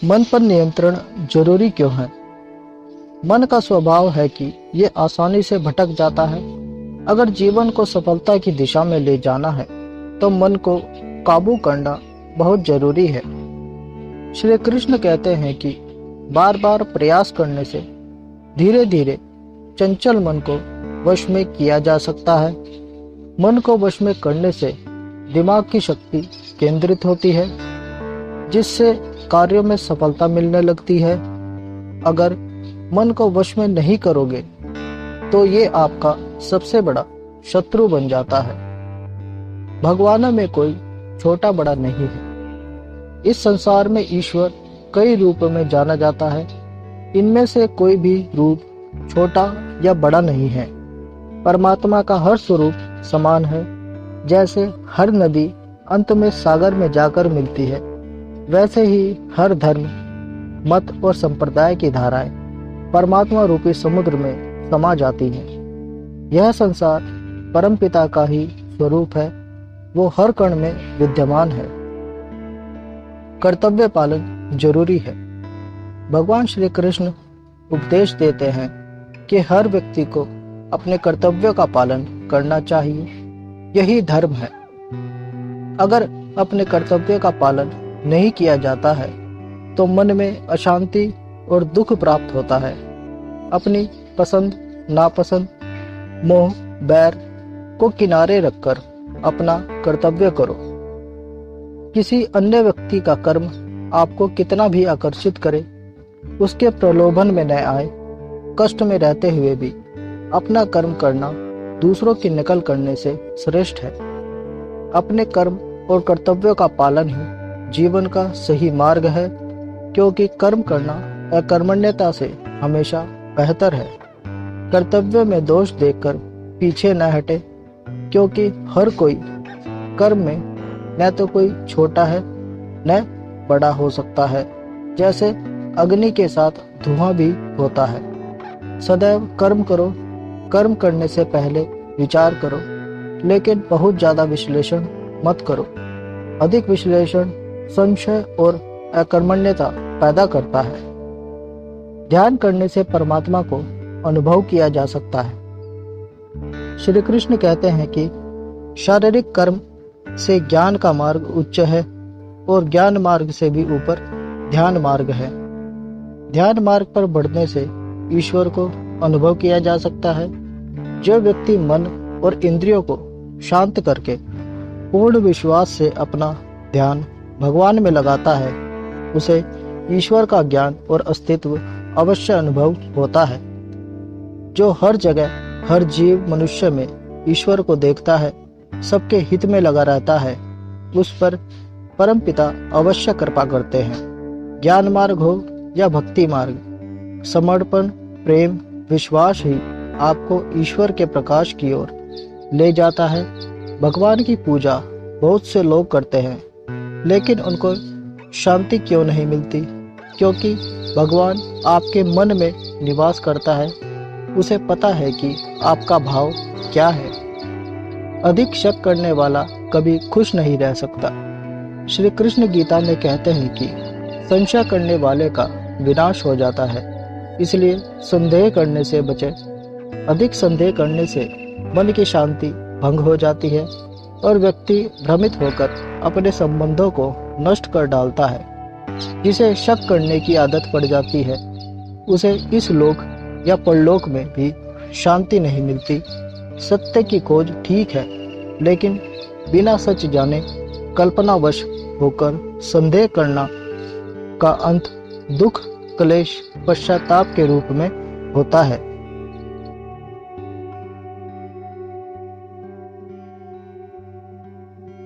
मन पर नियंत्रण जरूरी क्यों है? मन का स्वभाव है कि ये आसानी से भटक जाता है। अगर जीवन को सफलता की दिशा में ले जाना है तो मन को काबू करना बहुत जरूरी है। श्री कृष्ण कहते हैं कि बार बार प्रयास करने से धीरे धीरे चंचल मन को वश में किया जा सकता है। मन को वश में करने से दिमाग की शक्ति केंद्रित होती है, जिससे कार्यों में सफलता मिलने लगती है। अगर मन को वश में नहीं करोगे तो ये आपका सबसे बड़ा शत्रु बन जाता है। भगवान में कोई छोटा बड़ा नहीं है। इस संसार में ईश्वर कई रूपों में जाना जाता है। इनमें से कोई भी रूप छोटा या बड़ा नहीं है। परमात्मा का हर स्वरूप समान है। जैसे हर नदी अंत में सागर में जाकर मिलती है, वैसे ही हर धर्म, मत और संप्रदाय की धाराएं परमात्मा रूपी समुद्र में समा जाती हैं। यह संसार परमपिता का ही स्वरूप है। वो हर कण में विद्यमान है। कर्तव्य पालन जरूरी है। भगवान श्री कृष्ण उपदेश देते हैं कि हर व्यक्ति को अपने कर्तव्यों का पालन करना चाहिए। यही धर्म है। अगर अपने कर्तव्यों का पालन नहीं किया जाता है तो मन में अशांति और दुख प्राप्त होता है। अपनी पसंद नापसंद, मोह बैर को किनारे रखकर अपना कर्तव्य करो। किसी अन्य व्यक्ति का कर्म आपको कितना भी आकर्षित करे, उसके प्रलोभन में न आए। कष्ट में रहते हुए भी अपना कर्म करना दूसरों की नकल करने से श्रेष्ठ है। अपने कर्म और कर्तव्यों का पालन ही जीवन का सही मार्ग है, क्योंकि कर्म करना अकर्मण्यता से हमेशा बेहतर है। कर्तव्य में दोष देखकर पीछे न हटे, क्योंकि हर कोई कर्म में न तो कोई छोटा है न बड़ा हो सकता है। जैसे अग्नि के साथ धुआं भी होता है। सदैव कर्म करो। कर्म करने से पहले विचार करो, लेकिन बहुत ज्यादा विश्लेषण मत करो। अधिक विश्लेषण संशय और अकर्मण्यता पैदा करता है। ध्यान करने से परमात्मा को अनुभव किया जा सकता है। श्री कृष्ण कहते हैं कि शारीरिक कर्म से ज्ञान का मार्ग उच्च है और ज्ञान मार्ग से भी ऊपर ध्यान मार्ग है। ध्यान मार्ग पर बढ़ने से ईश्वर को अनुभव किया जा सकता है। जो व्यक्ति मन और इंद्रियों को शांत करके पूर्ण विश्वास से अपना ध्यान भगवान में लगाता है, उसे ईश्वर का ज्ञान और अस्तित्व अवश्य अनुभव होता है। जो हर जगह हर जीव मनुष्य में ईश्वर को देखता है, सबके हित में लगा रहता है, उस पर परमपिता अवश्य कृपा करते हैं। ज्ञान मार्ग हो या भक्ति मार्ग, समर्पण, प्रेम, विश्वास ही आपको ईश्वर के प्रकाश की ओर ले जाता है। भगवान की पूजा बहुत से लोग करते हैं, लेकिन उनको शांति क्यों नहीं मिलती? क्योंकि भगवान आपके मन में निवास करता है। उसे पता है कि आपका भाव क्या है। अधिक शक करने वाला कभी खुश नहीं रह सकता। श्री कृष्ण गीता में कहते हैं कि संशय करने वाले का विनाश हो जाता है, इसलिए संदेह करने से बचे। अधिक संदेह करने से मन की शांति भंग हो जाती है और व्यक्ति भ्रमित होकर अपने संबंधों को नष्ट कर डालता है। जिसे शक करने की आदत पड़ जाती है, उसे इस लोक या परलोक में भी शांति नहीं मिलती। सत्य की खोज ठीक है, लेकिन बिना सच जाने कल्पनावश होकर संदेह करना का अंत दुख, क्लेश, पश्चाताप के रूप में होता है।